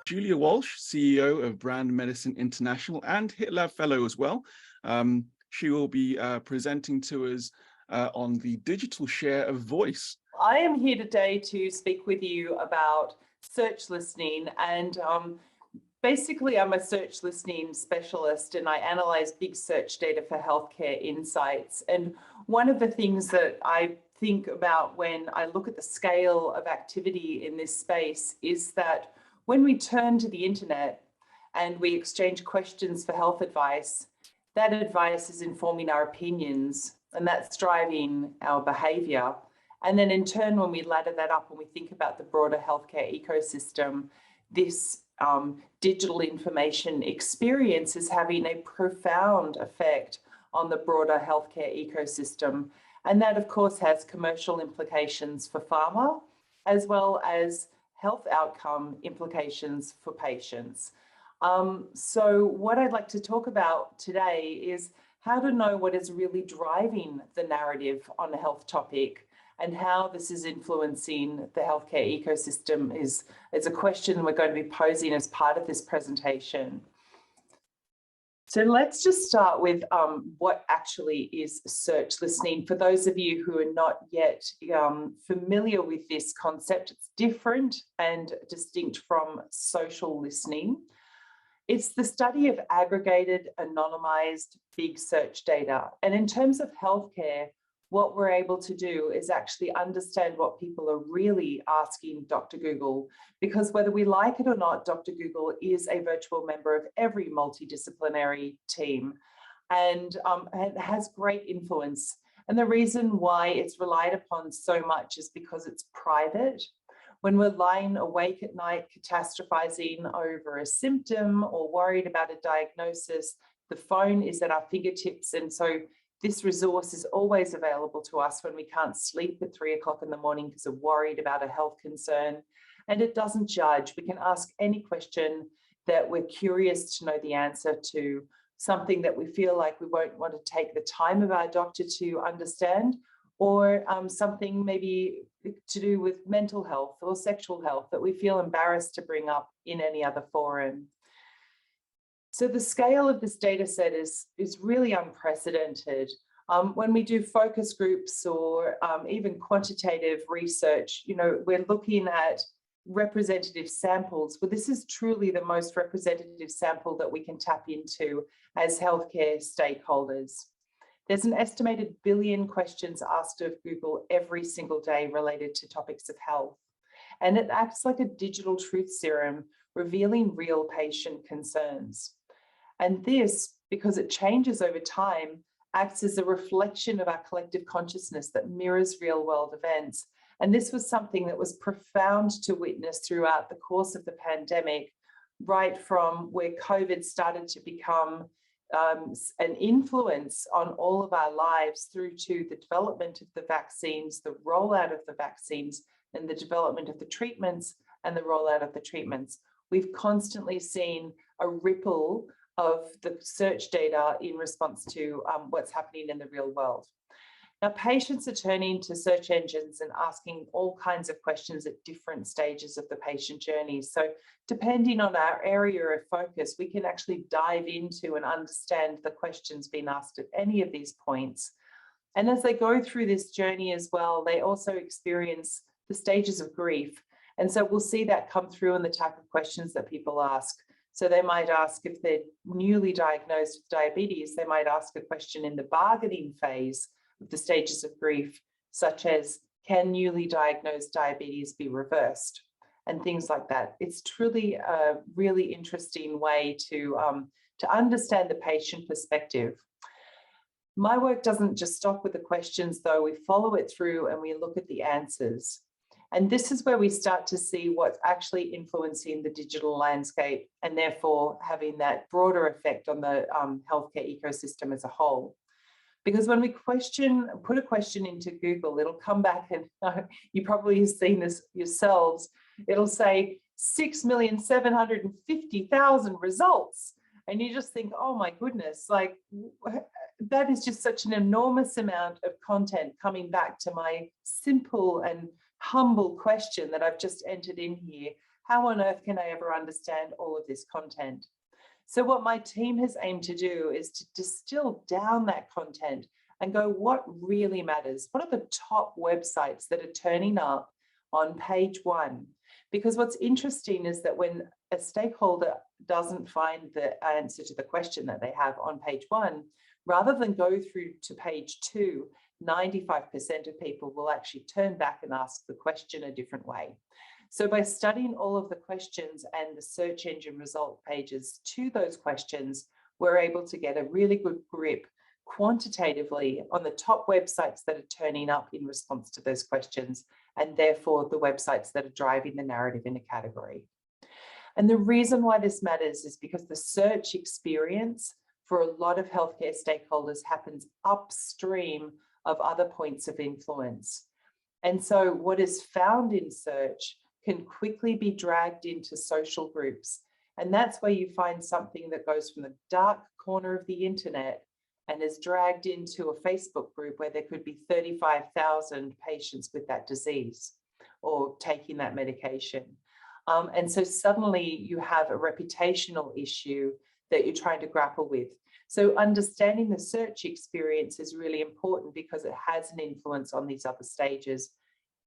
Julia Walsh, CEO of Brand Medicine International and HITLAB Fellow as well. She will be presenting to us on the digital share of voice. I am here today to speak with you about search listening, and basically I'm a search listening specialist and I analyze big search data for healthcare insights. And one of the things that I think about when I look at the scale of activity in this space is that when we turn to the internet and we exchange questions for health advice, that advice is informing our opinions and that's driving our behavior. And then in turn, when we ladder that up and we think about the broader healthcare ecosystem, this digital information experience is having a profound effect on the broader healthcare ecosystem. And that, of course, has commercial implications for pharma, as well as health outcome implications for patients. So what I'd like to talk about today is how to know what is really driving the narrative on a health topic and how this is influencing the healthcare ecosystem is a question we're going to be posing as part of this presentation. So let's just start with what actually is search listening. For those of you who are not yet familiar with this concept, it's different and distinct from social listening. It's the study of aggregated, anonymized, big search data. And in terms of healthcare, what we're able to do is actually understand what people are really asking Dr. Google, because whether we like it or not, Dr. Google is a virtual member of every multidisciplinary team and it has great influence. And the reason why it's relied upon so much is because it's private. When we're lying awake at night catastrophizing over a symptom or worried about a diagnosis, the phone is at our fingertips, and so this resource is always available to us when we can't sleep at 3 o'clock in the morning because we're worried about a health concern. And it doesn't judge. We can ask any question that we're curious to know the answer to, something that we feel like we won't want to take the time of our doctor to understand, or something maybe to do with mental health or sexual health that we feel embarrassed to bring up in any other forum. So the scale of this data set is really unprecedented. When we do focus groups or even quantitative research, we're looking at representative samples, but this is truly the most representative sample that we can tap into as healthcare stakeholders. There's an estimated 1 billion questions asked of Google every single day related to topics of health. And it acts like a digital truth serum, revealing real patient concerns. And this, because it changes over time, acts as a reflection of our collective consciousness that mirrors real world events. And this was something that was profound to witness throughout the course of the pandemic, right from where COVID started to become an influence on all of our lives through to the development of the vaccines, the rollout of the vaccines, and the development of the treatments and the rollout of the treatments. We've constantly seen a ripple of the search data in response to what's happening in the real world. Now, patients are turning to search engines and asking all kinds of questions at different stages of the patient journey. So depending on our area of focus, we can actually dive into and understand the questions being asked at any of these points. And as they go through this journey as well, they also experience the stages of grief. And so we'll see that come through in the type of questions that people ask. So they might ask, if they're newly diagnosed with diabetes, they might ask a question in the bargaining phase of the stages of grief, such as, can newly diagnosed diabetes be reversed? And things like that. It's truly a really interesting way to understand the patient perspective. My work doesn't just stop with the questions, though. We follow it through and we look at the answers. And this is where we start to see what's actually influencing the digital landscape and therefore having that broader effect on the healthcare ecosystem as a whole. Because when we put a question into Google, it'll come back and you probably have seen this yourselves. It'll say 6,750,000 results. And you just think, oh my goodness, like that is just such an enormous amount of content coming back to my simple and humble question that I've just entered in here. how on earth can I ever understand all of this content? So what my team has aimed to do is to distill down that content and go, what really matters? What are the top websites that are turning up on page 1? Because what's interesting is that when a stakeholder doesn't find the answer to the question that they have on page 1, rather than go through to page 2, 95% of people will actually turn back and ask the question a different way. So by studying all of the questions and the search engine result pages to those questions, we're able to get a really good grip quantitatively on the top websites that are turning up in response to those questions, and therefore the websites that are driving the narrative in a category. And the reason why this matters is because the search experience for a lot of healthcare stakeholders happens upstream of other points of influence. And so what is found in search can quickly be dragged into social groups. And that's where you find something that goes from the dark corner of the internet and is dragged into a Facebook group where there could be 35,000 patients with that disease or taking that medication. And so suddenly you have a reputational issue that you're trying to grapple with. So understanding the search experience is really important because it has an influence on these other stages.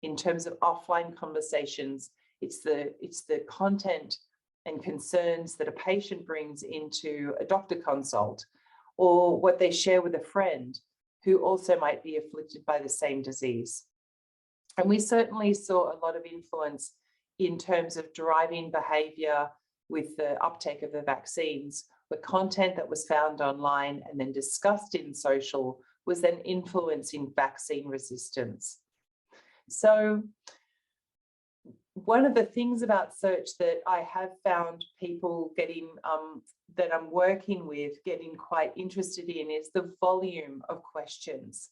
In terms of offline conversations, it's the content and concerns that a patient brings into a doctor consult, or what they share with a friend who also might be afflicted by the same disease. And we certainly saw a lot of influence in terms of driving behavior with the uptake of the vaccines, where content that was found online and then discussed in social was then influencing vaccine resistance. So one of the things about search that I have found people getting, that I'm working with, getting quite interested in is the volume of questions.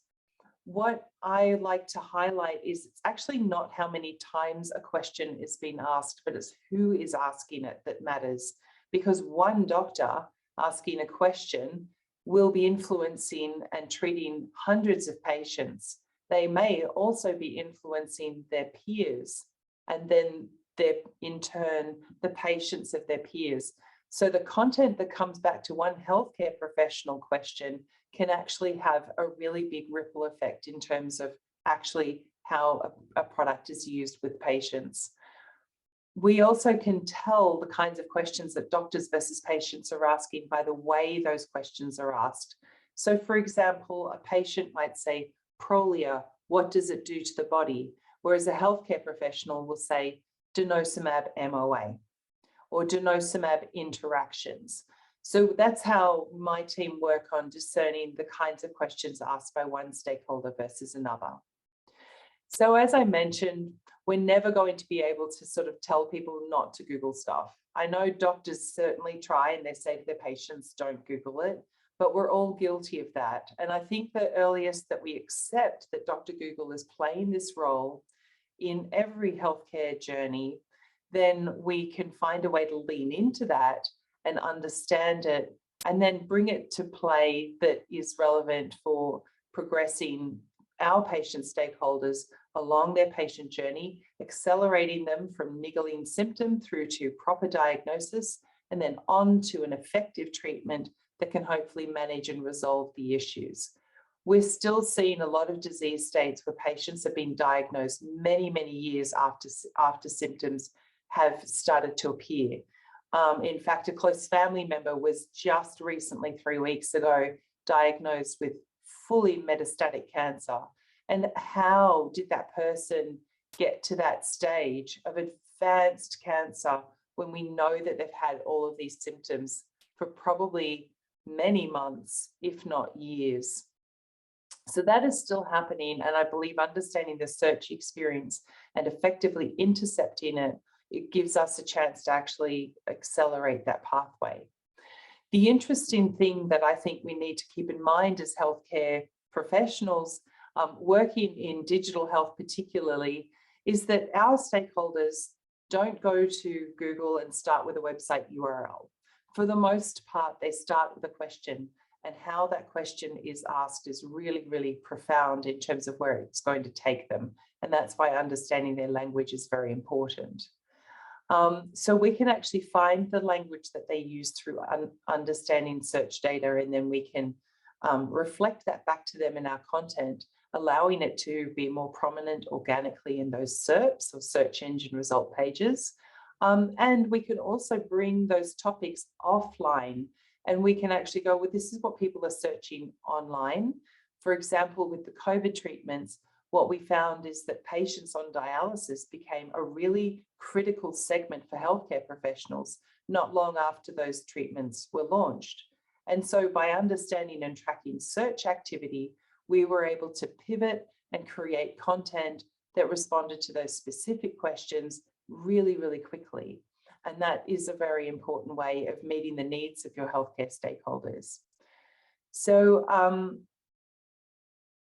What I like to highlight is it's actually not how many times a question is being asked, but it's who is asking it that matters. Because one doctor asking a question will be influencing and treating hundreds of patients. They may also be influencing their peers, and then in turn, the patients of their peers. So the content that comes back to one healthcare professional question can actually have a really big ripple effect in terms of actually how a product is used with patients. We also can tell the kinds of questions that doctors versus patients are asking by the way those questions are asked. So for example, a patient might say, Prolia, what does it do to the body? Whereas a healthcare professional will say, denosumab MOA, or denosumab interactions. So that's how my team work on discerning the kinds of questions asked by one stakeholder versus another. So as I mentioned, we're never going to be able to sort of tell people not to Google stuff. I know doctors certainly try and they say to their patients, don't Google it, but we're all guilty of that. And I think the earliest that we accept that Dr. Google is playing this role in every healthcare journey, then we can find a way to lean into that and understand it, and then bring it to play that is relevant for progressing our patient stakeholders along their patient journey, accelerating them from niggling symptom through to proper diagnosis, and then on to an effective treatment that can hopefully manage and resolve the issues. We're still seeing a lot of disease states where patients have been diagnosed many, many years after symptoms have started to appear. In fact, a close family member was just recently, 3 weeks ago, diagnosed with fully metastatic cancer. And how did that person get to that stage of advanced cancer when we know that they've had all of these symptoms for probably many months, if not years? So that is still happening. And I believe understanding the search experience and effectively intercepting it, it gives us a chance to actually accelerate that pathway. The interesting thing that I think we need to keep in mind as healthcare professionals working in digital health particularly, is that our stakeholders don't go to Google and start with a website URL. For the most part, they start with a question, and how that question is asked is really, really profound in terms of where it's going to take them. And that's why understanding their language is very important. So we can actually find the language that they use through understanding search data, and then we can reflect that back to them in our content, allowing it to be more prominent organically in those SERPs, or search engine result pages. And we can also bring those topics offline, and we can actually go, well, this is what people are searching online. For example, with the COVID treatments, what we found is that patients on dialysis became a really critical segment for healthcare professionals not long after those treatments were launched. And so by understanding and tracking search activity, we were able to pivot and create content that responded to those specific questions really, really quickly. And that is a very important way of meeting the needs of your healthcare stakeholders. So,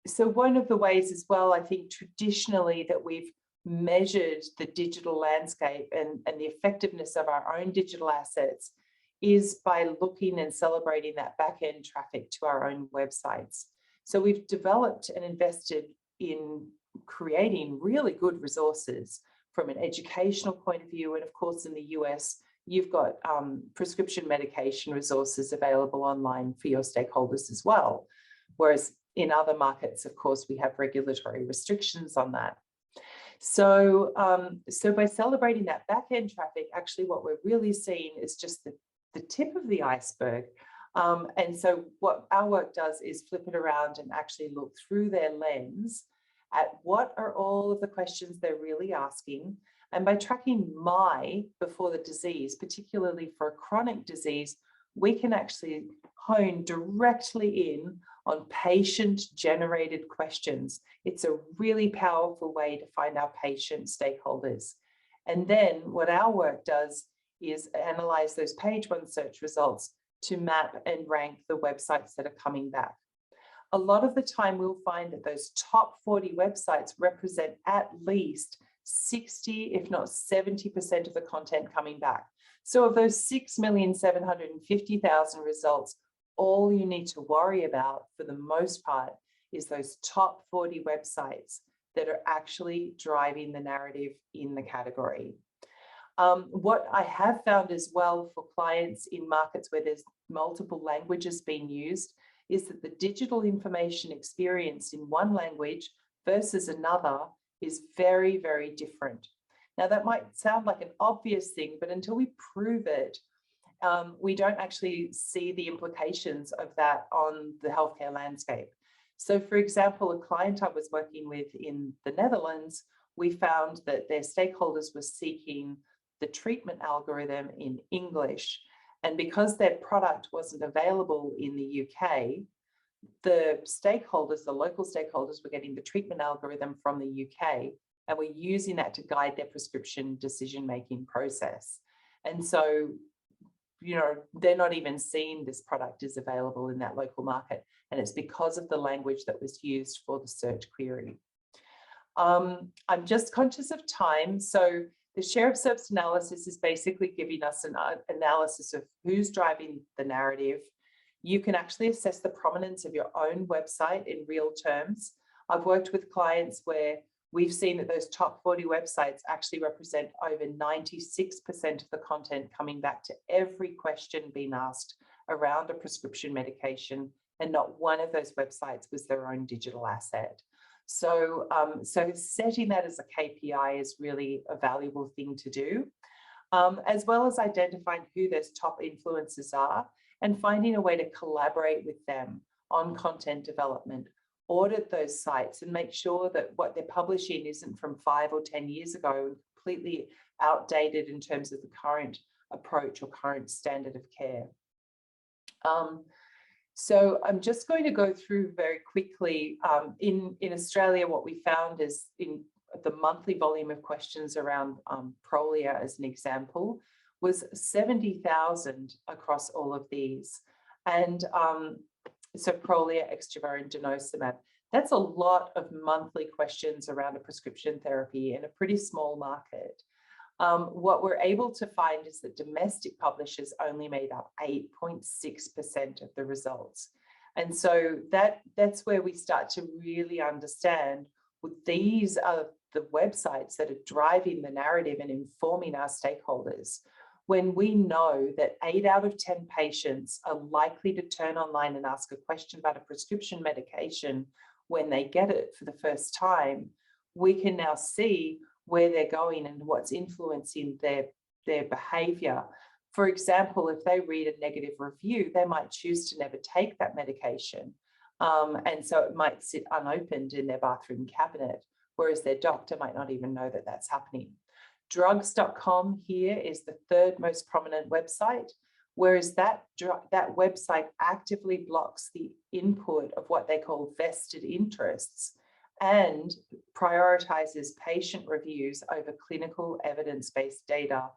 so one of the ways as well, I think traditionally that we've measured the digital landscape and the effectiveness of our own digital assets is by looking and celebrating that back-end traffic to our own websites. So we've developed and invested in creating really good resources from an educational point of view. And of course, in the US, you've got prescription medication resources available online for your stakeholders as well. Whereas in other markets, of course, we have regulatory restrictions on that. So, so by celebrating that back-end traffic, actually what we're really seeing is just the tip of the iceberg. And so what our work does is flip it around and actually look through their lens at what are all of the questions they're really asking. And by tracking before the disease, particularly for a chronic disease, we can actually hone directly in on patient-generated questions. It's a really powerful way to find our patient stakeholders. And then what our work does is analyze those page one search results to map and rank the websites that are coming back. A lot of the time we'll find that those top 40 websites represent at least 60, if not 70% of the content coming back. So of those 6,750,000 results, all you need to worry about for the most part is those top 40 websites that are actually driving the narrative in the category. What I have found as well for clients in markets where there's multiple languages being used is that the digital information experience in one language versus another is very, very different. Now, that might sound like an obvious thing, but until we prove it, we don't actually see the implications of that on the healthcare landscape. So, for example, a client I was working with in the Netherlands, we found that their stakeholders were seeking the treatment algorithm in English. And because their product wasn't available in the UK, the stakeholders, the local stakeholders, were getting the treatment algorithm from the UK and were using that to guide their prescription decision-making process. And so, you know, they're not even seeing this product is available in that local market. And it's because of the language that was used for the search query. I'm just conscious of time. So the share of SERPs analysis is basically giving us an analysis of who's driving the narrative. You can actually assess the prominence of your own website in real terms. I've worked with clients where we've seen that those top 40 websites actually represent over 96% of the content coming back to every question being asked around a prescription medication, and not one of those websites was their own digital asset. So, so setting that as a KPI is really a valuable thing to do, as well as identifying who those top influencers are and finding a way to collaborate with them on content development, audit those sites and make sure that what they're publishing isn't from 5 or 10 years ago, completely outdated in terms of the current approach or current standard of care. So I'm just going to go through very quickly. In Australia, what we found is in the monthly volume of questions around Prolia, as an example, was 70,000 across all of these. And so Prolia, Exjava and denosumab. That's a lot of monthly questions around a prescription therapy in a pretty small market. What we're able to find is that domestic publishers only made up 8.6% of the results. And so that's where we start to really understand, well, these are the websites that are driving the narrative and informing our stakeholders. When we know that 8 out of 10 patients are likely to turn online and ask a question about a prescription medication when they get it for the first time, we can now see where they're going and what's influencing their behavior. For example, if they read a negative review, they might choose to never take that medication. And so it might sit unopened in their bathroom cabinet, whereas their doctor might not even know that that's happening. Drugs.com here is the third most prominent website, whereas that website actively blocks the input of what they call vested interests and prioritizes patient reviews over clinical evidence-based data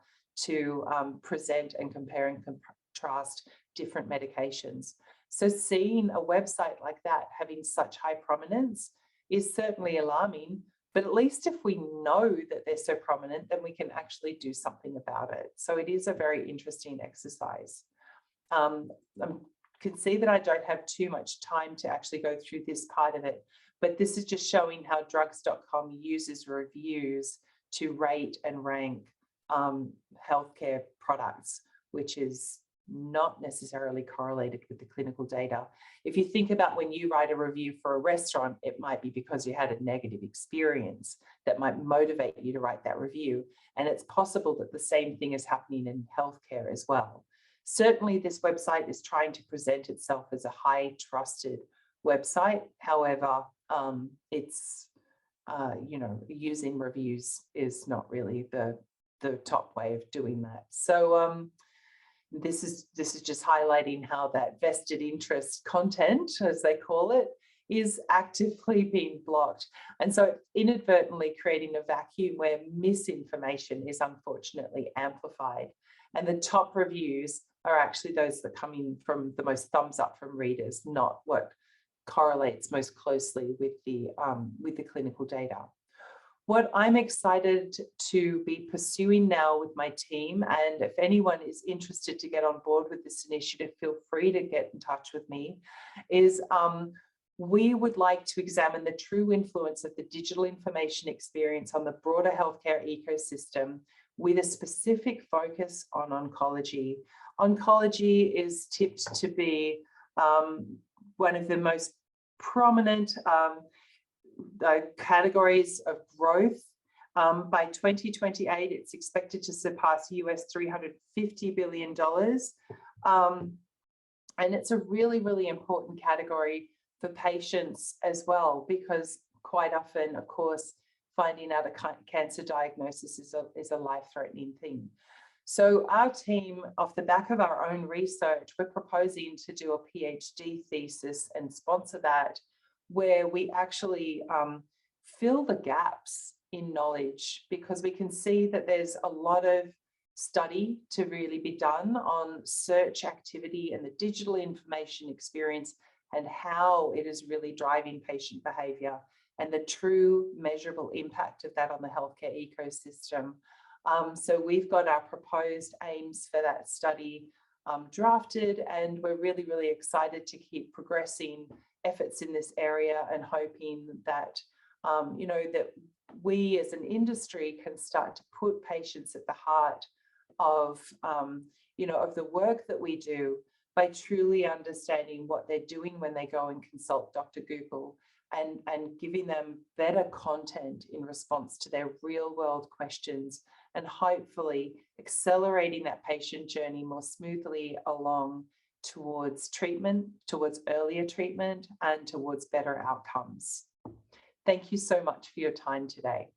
to present and compare and contrast different medications. So seeing a website like that having such high prominence is certainly alarming, but at least if we know that they're so prominent, then we can actually do something about it. So it is a very interesting exercise. I can see that I don't have too much time to actually go through this part of it, but this is just showing how drugs.com uses reviews to rate and rank healthcare products, which is not necessarily correlated with the clinical data. If you think about when you write a review for a restaurant, it might be because you had a negative experience that might motivate you to write that review. And it's possible that the same thing is happening in healthcare as well. Certainly, this website is trying to present itself as a high trusted website. However, it's using reviews is not really the top way of doing that. So this is just highlighting how that vested interest content, as they call it, is actively being blocked. And so inadvertently creating a vacuum where misinformation is unfortunately amplified. And the top reviews are actually those that come in from the most thumbs up from readers, not what correlates most closely with the clinical data. What I'm excited to be pursuing now with my team, and if anyone is interested to get on board with this initiative, feel free to get in touch with me, is we would like to examine the true influence of the digital information experience on the broader healthcare ecosystem with a specific focus on oncology. Oncology is tipped to be one of the most prominent categories of growth. By 2028, it's expected to surpass US $350 billion. And it's a really, really important category for patients as well, because quite often, of course, finding out a cancer diagnosis is a life-threatening thing. So our team, off the back of our own research, we're proposing to do a PhD thesis and sponsor that, where we actually fill the gaps in knowledge, because we can see that there's a lot of study to really be done on search activity and the digital information experience and how it is really driving patient behavior and the true measurable impact of that on the healthcare ecosystem. So we've got our proposed aims for that study drafted, and we're really, really excited to keep progressing efforts in this area and hoping that, that we as an industry can start to put patients at the heart of, of the work that we do by truly understanding what they're doing when they go and consult Dr. Google, and giving them better content in response to their real world questions, and hopefully accelerating that patient journey more smoothly along towards treatment, towards earlier treatment, and towards better outcomes. Thank you so much for your time today.